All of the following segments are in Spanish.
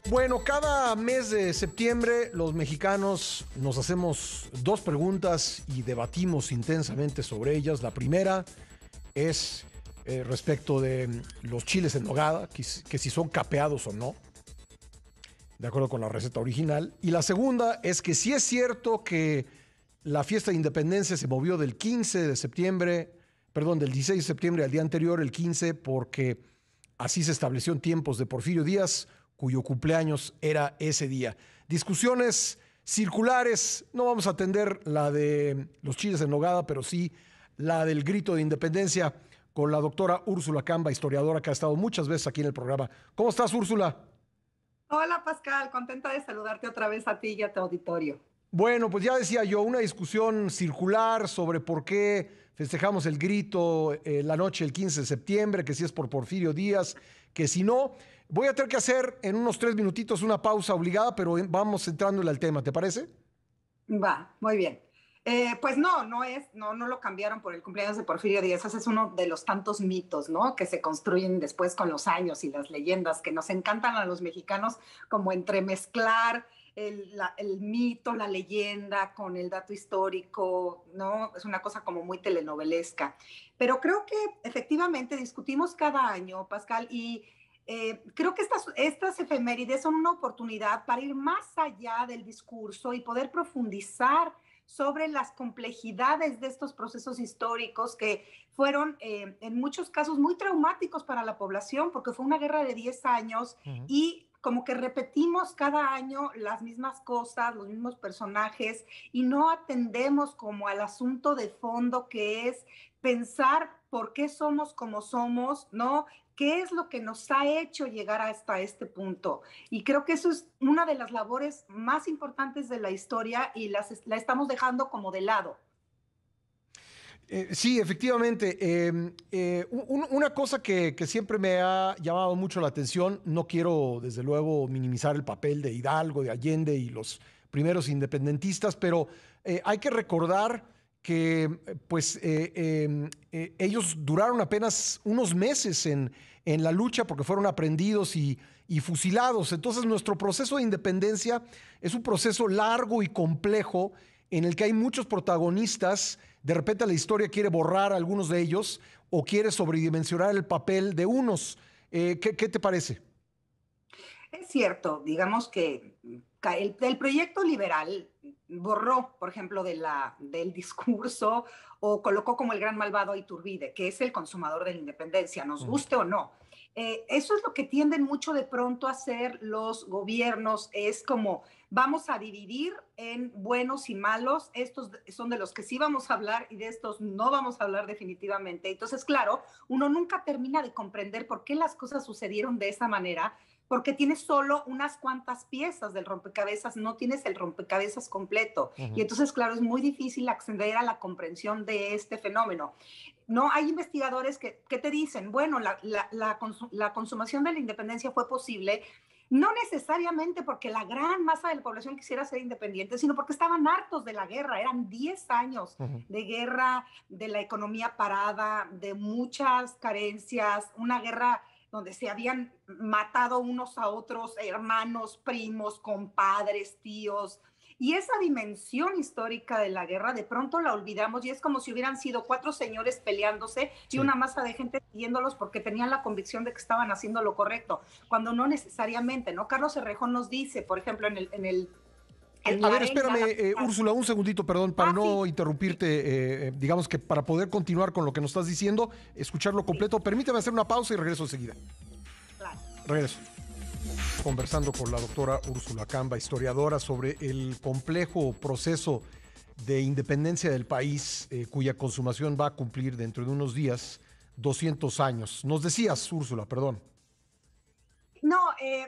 Bueno, cada mes de septiembre los mexicanos nos hacemos dos preguntas y debatimos intensamente sobre ellas. La primera es respecto de los chiles en nogada, que si son capeados o no, de acuerdo con la receta original. Y la segunda es que si es cierto que la fiesta de independencia se movió del 15 de septiembre, perdón, del 16 de septiembre al día anterior, el 15, porque así se estableció en tiempos de Porfirio Díaz, cuyo cumpleaños era ese día. Discusiones circulares, no vamos a atender la de los chiles en nogada, pero sí la del grito de independencia con la doctora Úrsula Camba, historiadora que ha estado muchas veces aquí en el programa. ¿Cómo estás, Úrsula? Hola Pascal, contenta de saludarte otra vez a ti y a tu auditorio. Bueno, pues ya decía yo, una discusión circular sobre por qué festejamos el grito la noche del 15 de septiembre, que si es por Porfirio Díaz, que si no. Voy a tener que hacer en unos 3 minutitos una pausa obligada, pero vamos entrándole al tema, ¿te parece? Va, muy bien. Pues no lo cambiaron por el cumpleaños de Porfirio Díaz. Ese es uno de los tantos mitos, ¿no? Que se construyen después con los años y las leyendas que nos encantan a los mexicanos, como entremezclar el mito, la leyenda con el dato histórico, ¿no? Es una cosa como muy telenovelesca. Pero creo que efectivamente discutimos cada año, Pascal, y creo que estas efemérides son una oportunidad para ir más allá del discurso y poder profundizar sobre las complejidades de estos procesos históricos que fueron en muchos casos muy traumáticos para la población, porque fue una guerra de 10 años Ujú. y como que repetimos cada año las mismas cosas, los mismos personajes y no atendemos como al asunto de fondo que es pensar por qué somos como somos, ¿no? ¿Qué es lo que nos ha hecho llegar hasta este punto? Y creo que eso es una de las labores más importantes de la historia y la estamos dejando como de lado. Sí, efectivamente. Una cosa que siempre me ha llamado mucho la atención, no quiero desde luego minimizar el papel de Hidalgo, de Allende y los primeros independentistas, pero hay que recordar que ellos duraron apenas unos meses en la lucha porque fueron aprendidos y fusilados. Entonces nuestro proceso de independencia es un proceso largo y complejo en el que hay muchos protagonistas. De repente la historia quiere borrar a algunos de ellos o quiere sobredimensionar el papel de unos. ¿Qué te parece? Es cierto, digamos que el proyecto liberal borró, por ejemplo, del discurso o colocó como el gran malvado a Iturbide, que es el consumador de la independencia, nos Ujú. guste o no. Eso es lo que tienden mucho de pronto a hacer los gobiernos, es como vamos a dividir en buenos y malos, estos son de los que sí vamos a hablar y de estos no vamos a hablar definitivamente. Entonces, claro, uno nunca termina de comprender por qué las cosas sucedieron de esa manera, porque tienes solo unas cuantas piezas del rompecabezas, no tienes el rompecabezas completo. Y Ujú. entonces, claro, es muy difícil acceder a la comprensión de este fenómeno. No hay investigadores que te dicen, bueno, la consumación de la independencia fue posible, no necesariamente porque la gran masa de la población quisiera ser independiente, sino porque estaban hartos de la guerra. Eran 10 años Ujú. de guerra, de la economía parada, de muchas carencias, una guerra donde se habían matado unos a otros, hermanos, primos, compadres, tíos. Y esa dimensión histórica de la guerra de pronto la olvidamos y es como si hubieran sido cuatro señores peleándose y Sí. una masa de gente siguiéndolos porque tenían la convicción de que estaban haciendo lo correcto, cuando no necesariamente, ¿no? Carlos Herrejón nos dice, por ejemplo, en A la ver, arenga, espérame, Úrsula, un segundito, perdón, para sí, no sí, interrumpirte, digamos que para poder continuar con lo que nos estás diciendo, escucharlo sí, completo, permíteme hacer una pausa y regreso enseguida. claro. Regreso. Conversando con la doctora Úrsula Camba, historiadora, sobre el complejo proceso de independencia del país, cuya consumación va a cumplir dentro de unos días 200 años. Nos decías, Úrsula, perdón. No,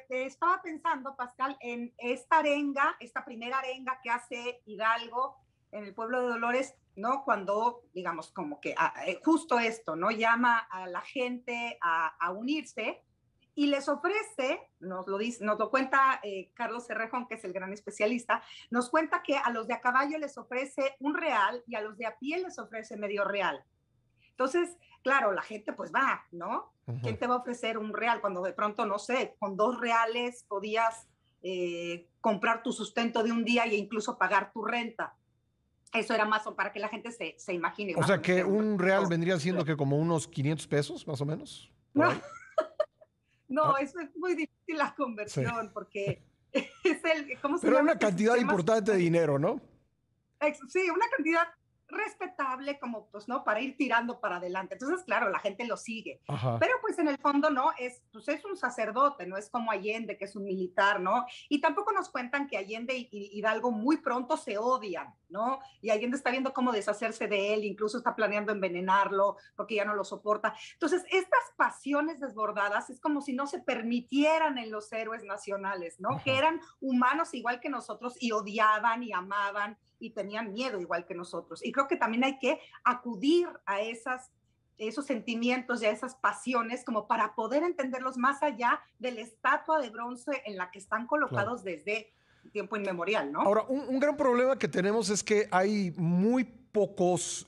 estaba pensando, Pascal, en esta arenga, esta primera arenga que hace Hidalgo en el pueblo de Dolores, ¿no? Cuando, digamos, como que justo esto, ¿no? Llama a la gente a unirse y les ofrece, nos lo cuenta Carlos Cerrejón, que es el gran especialista, nos cuenta que a los de a caballo les ofrece un real y a los de a pie les ofrece medio real. Entonces, claro, la gente pues va, ¿no? Ujú. ¿Quién te va a ofrecer un real cuando de pronto, no sé, con 2 reales podías comprar tu sustento de un día e incluso pagar tu renta? Eso era más para que la gente se imagine O más o sea menos que que era un un real recurso. vendría siendo que como unos 500 pesos, más o menos, por No, ahí. no, Ah, eso es muy difícil la sí. conversión porque es el, ¿cómo se Pero era llama una este cantidad sistema? importante de dinero, ¿no? Sí, una cantidad respetable como pues no para ir tirando para adelante. Entonces, claro, la gente lo sigue. Ajá. Pero pues en el fondo no es pues es un sacerdote, no es como Allende que es un militar, ¿no? Y tampoco nos cuentan que Allende y Hidalgo muy pronto se odian, ¿no? Y Allende está viendo cómo deshacerse de él, incluso está planeando envenenarlo porque ya no lo soporta. Entonces, estas pasiones desbordadas es como si no se permitieran en los héroes nacionales, ¿no? Que Ajá. eran humanos igual que nosotros y odiaban y amaban y tenían miedo igual que nosotros. Y creo que también hay que acudir a esos sentimientos y a esas pasiones como para poder entenderlos más allá de la estatua de bronce en la que están Claro. colocados desde tiempo inmemorial, ¿no? Ahora, un gran problema que tenemos es que hay muy pocos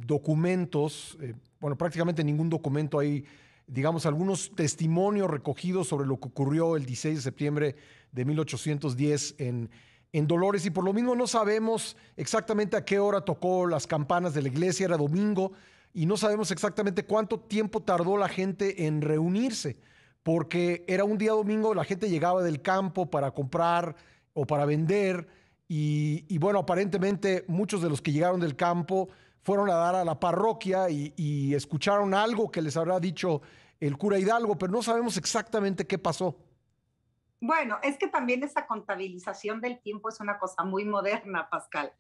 documentos, bueno, prácticamente ningún documento, hay, digamos, algunos testimonios recogidos sobre lo que ocurrió el 16 de septiembre de 1810 en Dolores, y por lo mismo no sabemos exactamente a qué hora tocó las campanas de la iglesia, era domingo, y no sabemos exactamente cuánto tiempo tardó la gente en reunirse, porque era un día domingo, la gente llegaba del campo para comprar o para vender. Y bueno, aparentemente muchos de los que llegaron del campo fueron a dar a la parroquia y escucharon algo que les habrá dicho el cura Hidalgo, pero no sabemos exactamente qué pasó. Bueno, es que también esa contabilización del tiempo es una cosa muy moderna, Pascal,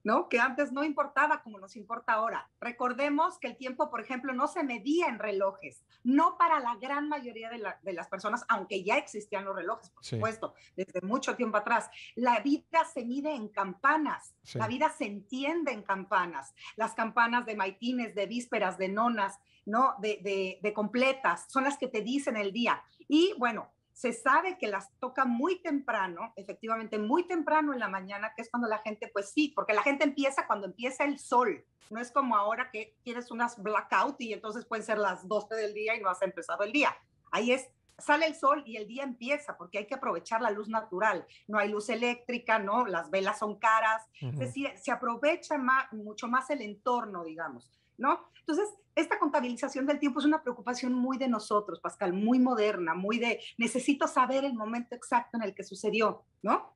¿no? Que antes no importaba como nos importa ahora. Recordemos que el tiempo, por ejemplo, no se medía en relojes, no para la gran mayoría de las personas, aunque ya existían los relojes, por Sí, supuesto, desde mucho tiempo atrás. La vida se mide en campanas. La sí. vida se entiende en campanas, las campanas de maitines, de vísperas, de nonas, ¿no? De completas, son las que te dicen el día. Y bueno, se sabe que las toca muy temprano, efectivamente muy temprano en la mañana, que es cuando la gente, pues sí, porque la gente empieza cuando empieza el sol. No es como ahora que tienes unas blackout y entonces pueden ser las 12 del día y no has empezado el día. Ahí es, sale el sol y el día empieza porque hay que aprovechar la luz natural. No hay luz eléctrica, ¿no? Las velas son caras. Es Ujú. decir, se aprovecha mucho más el entorno, digamos, ¿no? Entonces, esta contabilización del tiempo es una preocupación muy de nosotros, Pascal, muy moderna, muy de necesito saber el momento exacto en el que sucedió, ¿no?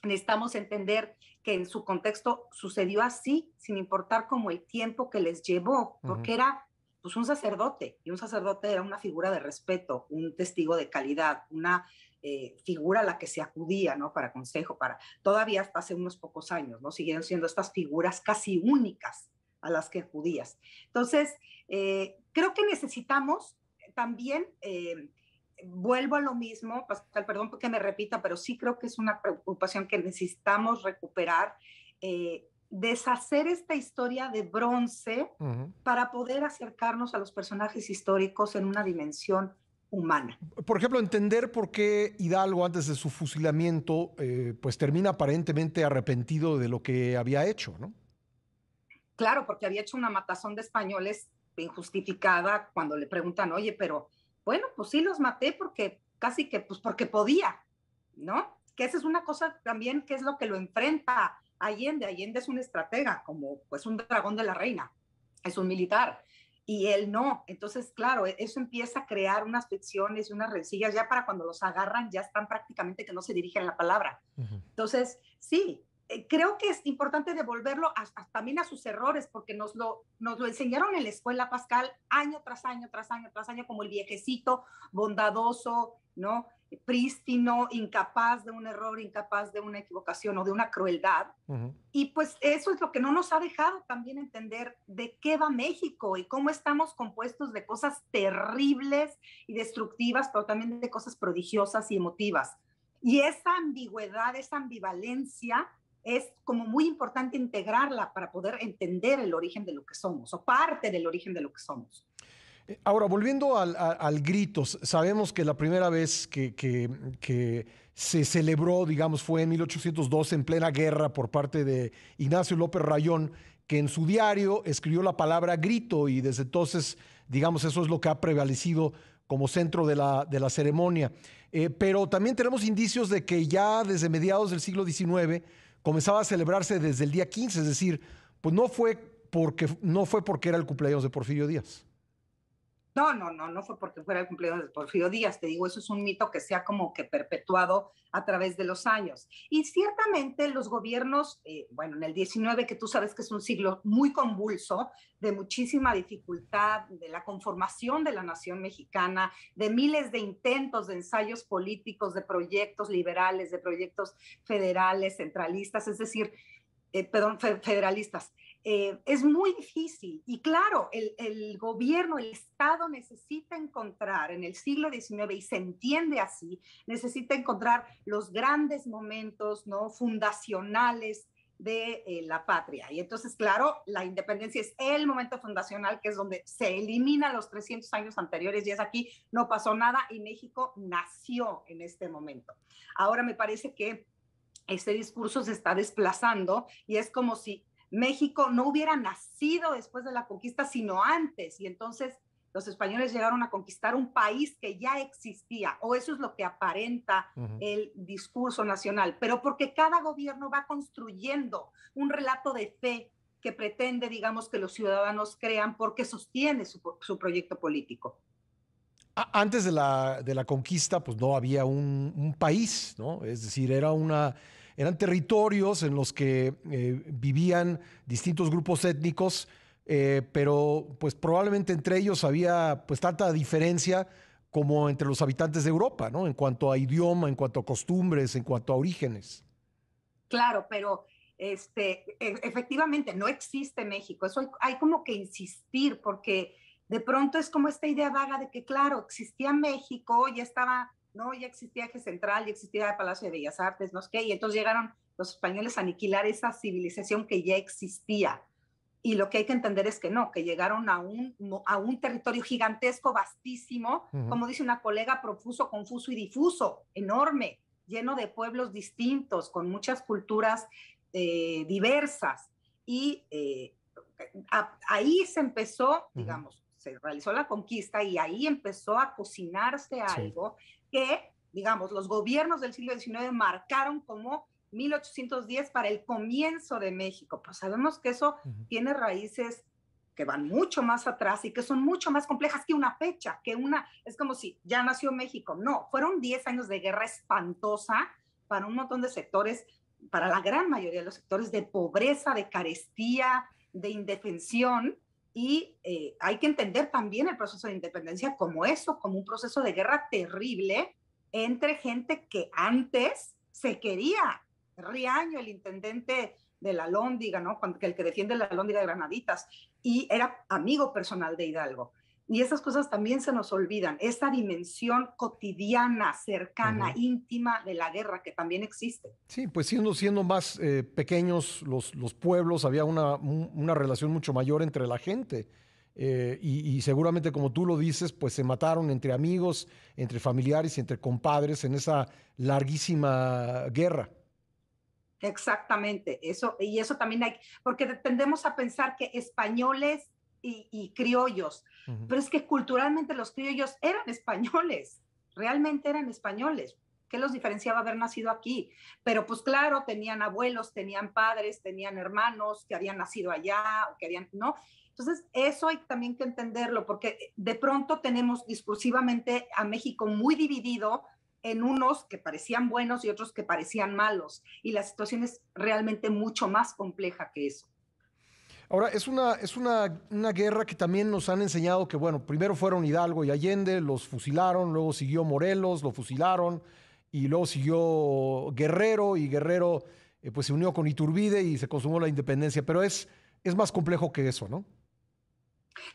Necesitamos entender que en su contexto sucedió así, sin importar como el tiempo que les llevó, Ujú. porque era pues un sacerdote, y un sacerdote era una figura de respeto, un testigo de calidad, una figura a la que se acudía, ¿no? Para consejo, para todavía hasta hace unos pocos años, ¿no? Siguieron siendo estas figuras casi únicas a las que acudías. Entonces, creo que necesitamos también vuelvo a lo mismo, Pascal, perdón porque me repita, pero sí creo que es una preocupación que necesitamos recuperar, deshacer esta historia de bronce Ujú. para poder acercarnos a los personajes históricos en una dimensión humana. Por ejemplo, entender por qué Hidalgo, antes de su fusilamiento, pues termina aparentemente arrepentido de lo que había hecho, ¿no? Claro, porque había hecho una matazón de españoles injustificada cuando le preguntan, oye, pero bueno, pues sí los maté porque casi que, pues porque podía, ¿no? Que esa es una cosa también que es lo que lo enfrenta Allende. Allende es un estratega, como pues un dragón de la reina, es un militar, y él no. Entonces, claro, eso empieza a crear unas fricciones y unas rencillas, ya para cuando los agarran ya están prácticamente que no se dirigen la palabra. Ujú. Entonces, sí, creo que es importante devolverlo también a sus errores, porque nos lo enseñaron en la escuela, Pascal, año tras año, tras año, tras año, como el viejecito bondadoso, ¿no? Prístino, incapaz de un error, incapaz de una equivocación o de una crueldad. Ujú. Y pues eso es lo que no nos ha dejado también entender de qué va México y cómo estamos compuestos de cosas terribles y destructivas, pero también de cosas prodigiosas y emotivas. Y esa ambigüedad, esa ambivalencia es como muy importante integrarla para poder entender el origen de lo que somos o parte del origen de lo que somos. Ahora, volviendo al grito, sabemos que la primera vez que se celebró, digamos, fue en 1812, en plena guerra, por parte de Ignacio López Rayón, que en su diario escribió la palabra grito y desde entonces, digamos, eso es lo que ha prevalecido como centro de la ceremonia. Pero también tenemos indicios de que ya desde mediados del siglo XIX comenzaba a celebrarse desde el día 15, es decir, pues no fue porque era el cumpleaños de Porfirio Díaz. No fue porque fuera el cumpleaños de Porfirio Díaz, te digo, eso es un mito que se ha como que perpetuado a través de los años. Y ciertamente los gobiernos, bueno, en el 19, que tú sabes que es un siglo muy convulso, de muchísima dificultad, de la conformación de la nación mexicana, de miles de intentos, de ensayos políticos, de proyectos liberales, de proyectos federales, centralistas, es decir, federalistas. Es muy difícil y claro, el gobierno, el Estado necesita encontrar en el siglo XIX, y se entiende así, necesita encontrar los grandes momentos, ¿no?, fundacionales de la patria. Y entonces, claro, la independencia es el momento fundacional, que es donde se eliminan los 300 años anteriores, y es aquí, no pasó nada y México nació en este momento. Ahora me parece que este discurso se está desplazando y es como si México no hubiera nacido después de la conquista, sino antes. Y entonces los españoles llegaron a conquistar un país que ya existía, o eso es lo que aparenta el discurso nacional, pero porque cada gobierno va construyendo un relato de fe que pretende, digamos, que los ciudadanos crean porque sostiene su proyecto político. Antes de la conquista, pues no había un país, ¿no? Es decir, eran territorios en los que vivían distintos grupos étnicos, pero pues probablemente entre ellos había pues tanta diferencia como entre los habitantes de Europa, ¿no? En cuanto a idioma, en cuanto a costumbres, en cuanto a orígenes. Claro, pero efectivamente no existe México. Eso hay como que insistir, porque de pronto es como esta idea vaga de que, claro, existía México, ya estaba, ¿no? Ya existía Eje Central, ya existía el Palacio de Bellas Artes, no sé qué, y entonces llegaron los españoles a aniquilar esa civilización que ya existía. Y lo que hay que entender es que no, que llegaron a un territorio gigantesco, vastísimo, como dice una colega, profuso, confuso y difuso, enorme, lleno de pueblos distintos, con muchas culturas diversas. Y ahí se empezó, digamos, se realizó la conquista y ahí empezó a cocinarse Sí. algo que, digamos, los gobiernos del siglo XIX marcaron como 1810 para el comienzo de México. Pues sabemos que eso tiene raíces que van mucho más atrás y que son mucho más complejas que una fecha, es como si ya nació México. No, fueron 10 años de guerra espantosa para un montón de sectores, para la gran mayoría de los sectores, de pobreza, de carestía, de indefensión. Y hay que entender también el proceso de independencia como eso, como un proceso de guerra terrible entre gente que antes se quería. Riaño, el intendente de la Alhóndiga, ¿no? El que defiende la Alhóndiga de Granaditas, y era amigo personal de Hidalgo. Y esas cosas también se nos olvidan, esa dimensión cotidiana, cercana, íntima de la guerra que también existe. Sí, pues siendo más pequeños los pueblos, había una relación mucho mayor entre la gente. Y seguramente, como tú lo dices, pues se mataron entre amigos, entre familiares y entre compadres en esa larguísima guerra. Exactamente, y eso también hay, porque tendemos a pensar que españoles y criollos, pero es que culturalmente los criollos eran españoles, realmente eran españoles. ¿Qué los diferenciaba haber nacido aquí? Pero pues claro, tenían abuelos, tenían padres, tenían hermanos que habían nacido allá, o que habían, ¿no? Entonces, eso hay también que entenderlo, porque de pronto tenemos discursivamente a México muy dividido en unos que parecían buenos y otros que parecían malos. Y la situación es realmente mucho más compleja que eso. Ahora, una guerra que también nos han enseñado que, bueno, primero fueron Hidalgo y Allende, los fusilaron, luego siguió Morelos, lo fusilaron, y luego siguió Guerrero, y Guerrero pues se unió con Iturbide y se consumó la independencia, pero es más complejo que eso, ¿no?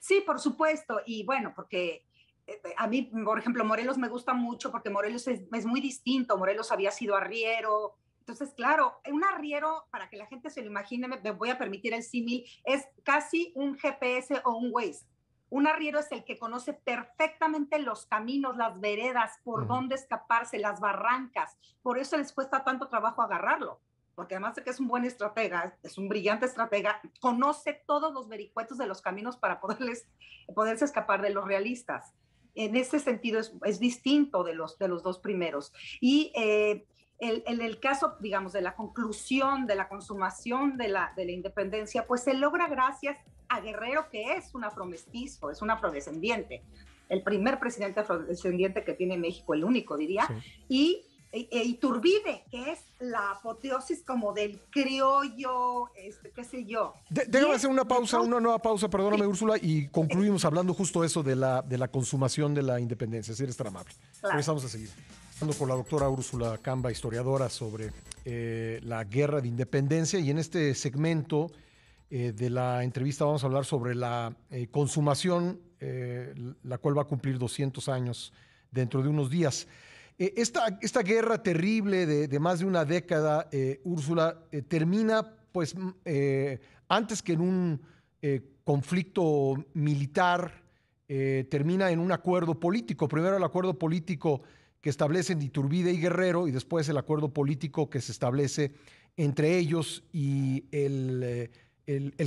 Sí, por supuesto. Y bueno, porque a mí, por ejemplo, Morelos me gusta mucho porque Morelos es muy distinto. Morelos había sido arriero. Entonces, claro, un arriero, para que la gente se lo imagine, me voy a permitir el símil, es casi un GPS o un Waze. Un arriero es el que conoce perfectamente los caminos, las veredas, por dónde escaparse, las barrancas. Por eso les cuesta tanto trabajo agarrarlo. porque además de que es un buen estratega, es un brillante estratega, conoce todos los vericuetos de los caminos para poderse escapar de los realistas. En ese sentido es distinto de los dos primeros. Y en el caso, digamos, de la conclusión, de la consumación de la independencia, pues se logra gracias a Guerrero, que es un afromestizo, es un afrodescendiente, el primer presidente afrodescendiente que tiene México, el único, diría, sí. Y Iturbide, que es la apoteosis como del criollo, qué sé yo. Déjame hacer una pausa, una nueva pausa, perdóname, sí. Úrsula, y concluimos hablando justo eso de la consumación de la independencia, si eres tan amable. Claro. Regresamos a seguir. Hablando con la doctora Úrsula Camba, historiadora, sobre la guerra de independencia, y en este segmento de la entrevista vamos a hablar sobre la consumación, la cual va a cumplir 200 años dentro de unos días. Esta guerra terrible de más de una década, Úrsula, termina pues antes que en un conflicto militar, termina en un acuerdo político. Primero el acuerdo político que establecen Iturbide y Guerrero, y después el acuerdo político que se establece entre ellos y el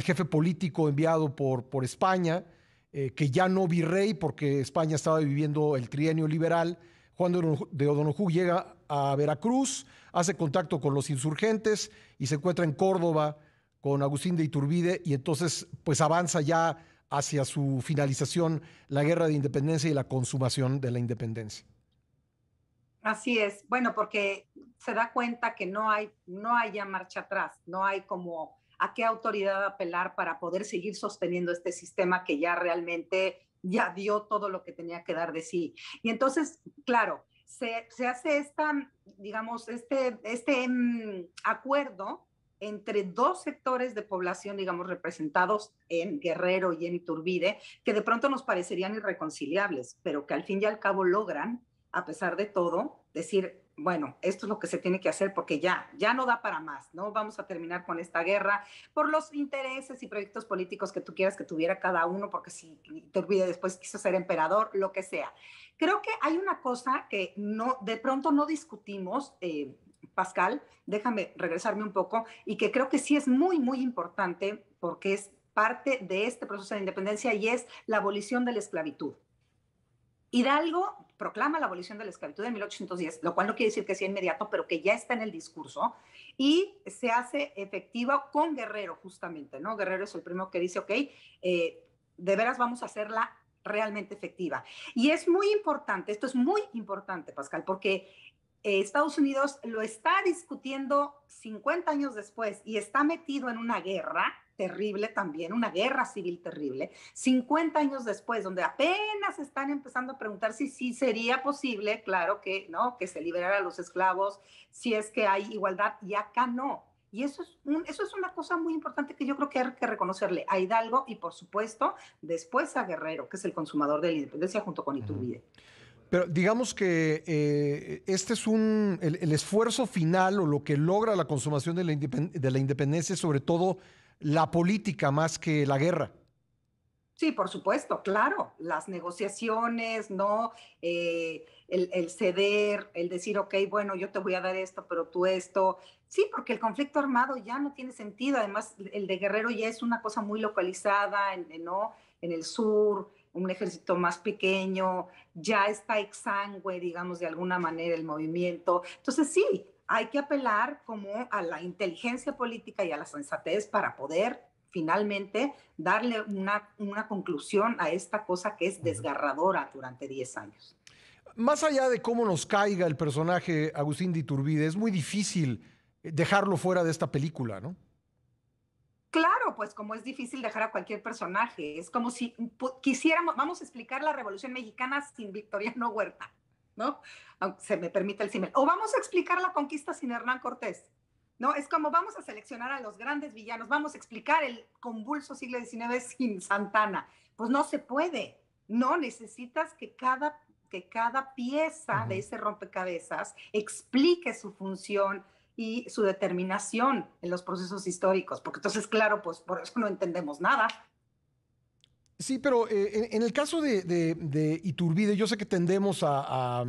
jefe político enviado por España, que ya no virrey, porque España estaba viviendo el trienio liberal. Juan de O'Donoghue llega a Veracruz, hace contacto con los insurgentes y se encuentra en Córdoba con Agustín de Iturbide, y entonces pues avanza ya hacia su finalización la guerra de independencia y la consumación de la independencia. Así es, bueno, porque se da cuenta que no hay ya marcha atrás, no hay como a qué autoridad apelar para poder seguir sosteniendo este sistema que ya realmente ya dio todo lo que tenía que dar de sí. Y entonces, claro, se hace digamos, este acuerdo entre dos sectores de población, digamos, representados en Guerrero y en Iturbide, que de pronto nos parecerían irreconciliables, pero que al fin y al cabo logran, a pesar de todo, decir, bueno, esto es lo que se tiene que hacer porque ya no da para más, ¿no? Vamos a terminar con esta guerra por los intereses y proyectos políticos que tú quieras que tuviera cada uno, porque si Iturbide después quiso ser emperador, lo que sea. Creo que hay una cosa que de pronto no discutimos, Pascal, déjame regresarme un poco, y que creo que sí es muy, muy importante porque es parte de este proceso de independencia, y es la abolición de la esclavitud. Hidalgo proclama la abolición de la esclavitud en 1810, lo cual no quiere decir que sea inmediato, pero que ya está en el discurso, y se hace efectiva con Guerrero, justamente, ¿no? Guerrero es el primero que dice, ok, de veras vamos a hacerla realmente efectiva. Y es muy importante, esto es muy importante, Pascal, porque Estados Unidos lo está discutiendo 50 años después y está metido en una guerra terrible también, una guerra civil terrible, 50 años después, donde apenas están empezando a preguntar si sería posible, claro que no, que se liberara a los esclavos, si es que hay igualdad, y acá no. Y eso es una cosa muy importante que yo creo que hay que reconocerle a Hidalgo y, por supuesto, después a Guerrero, que es el consumador de la independencia junto con Iturbide. Pero digamos que este es el esfuerzo final, o lo que logra la consumación de la independencia, sobre todo la política más que la guerra. Sí, por supuesto, claro, las negociaciones, ¿no? El ceder, el decir, ok, bueno, yo te voy a dar esto, pero tú esto. Sí, porque el conflicto armado ya no tiene sentido. Además, el de Guerrero ya es una cosa muy localizada, ¿no? En el sur, un ejército más pequeño, ya está exangüe, digamos, de alguna manera el movimiento. Entonces, sí, hay que apelar como a la inteligencia política y a la sensatez para poder finalmente darle una conclusión a esta cosa que es desgarradora durante 10 años. Más allá de cómo nos caiga el personaje Agustín de Iturbide, es muy difícil dejarlo fuera de esta película, ¿no? Claro, pues como es difícil dejar a cualquier personaje, es como si quisiéramos, vamos a explicar la Revolución Mexicana sin Victoriano Huerta, ¿no? Aunque se me permite el símil. O vamos a explicar la conquista sin Hernán Cortés, ¿no? Es como vamos a seleccionar a los grandes villanos, vamos a explicar el convulso siglo XIX sin Santana. Pues no se puede, no, necesitas que cada pieza de ese rompecabezas explique su función y su determinación en los procesos históricos, porque entonces, claro, pues por eso no entendemos nada. Sí, pero en el caso de Iturbide, yo sé que tendemos a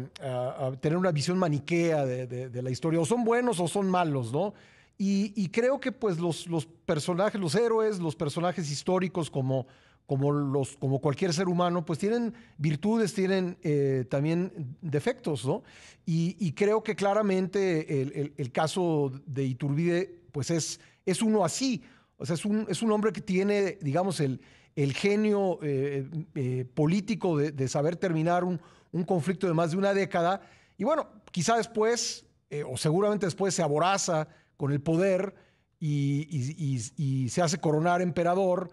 tener una visión maniquea de la historia, o son buenos o son malos, ¿no? Y creo que pues los personajes, los héroes, los personajes históricos como cualquier ser humano, pues tienen virtudes, tienen también defectos, ¿no? Y creo que claramente el caso de Iturbide, pues es uno así. O sea, es un hombre que tiene, digamos, el genio político de saber terminar un conflicto de más de una década. Y bueno, quizá después, o seguramente después, se aboraza con el poder y se hace coronar emperador,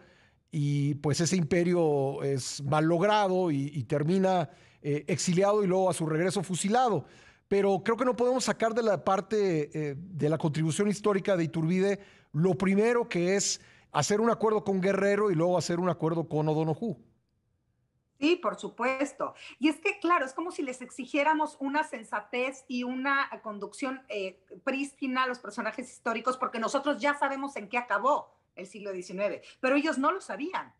y pues ese imperio es mal logrado y termina exiliado y luego a su regreso fusilado. Pero creo que no podemos sacar de la parte de la contribución histórica de Iturbide lo primero, que es hacer un acuerdo con Guerrero y luego hacer un acuerdo con O'Donoghue. Sí, por supuesto. Y es que, claro, es como si les exigiéramos una sensatez y una conducción prístina a los personajes históricos, porque nosotros ya sabemos en qué acabó el siglo XIX, pero ellos no lo sabían,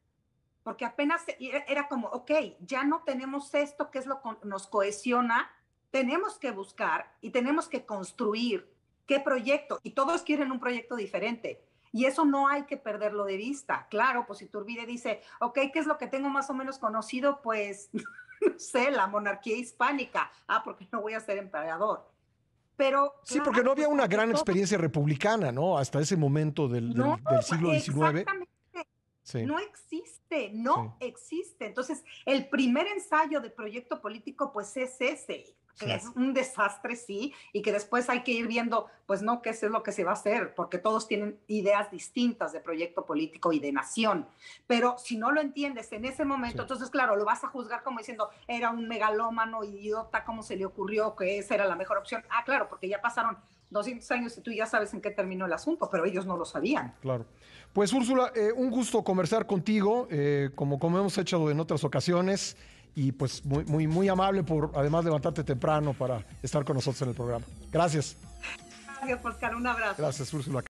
porque apenas era como, ok, ya no tenemos esto, que es lo que nos cohesiona, tenemos que buscar y tenemos que construir qué proyecto, y todos quieren un proyecto diferente. Y eso no hay que perderlo de vista. Claro, pues Iturbide dice, ok, ¿qué es lo que tengo más o menos conocido? Pues, no sé, la monarquía hispánica. Ah, porque no voy a ser emperador. Pero, Sí, claro, porque no había pues una porque gran todo, experiencia republicana, ¿no? Hasta ese momento no, del siglo XIX. exactamente, Sí, no existe, sí, no existe. Entonces, el primer ensayo de proyecto político, pues es ese, que sí. es un desastre, sí, y que después hay que ir viendo, pues no, qué es lo que se va a hacer, porque todos tienen ideas distintas de proyecto político y de nación. Pero si no lo entiendes en ese momento, Sí. entonces, claro, lo vas a juzgar como diciendo, era un megalómano, idiota, ¿cómo se le ocurrió que esa era la mejor opción? Ah, claro, porque ya pasaron 200 años y tú ya sabes en qué terminó el asunto, pero ellos no lo sabían. Claro. Pues Úrsula, un gusto conversar contigo, como hemos hecho en otras ocasiones, y pues muy amable por además levantarte temprano para estar con nosotros en el programa. Gracias. Gracias, Oscar, un abrazo. Gracias, Úrsula.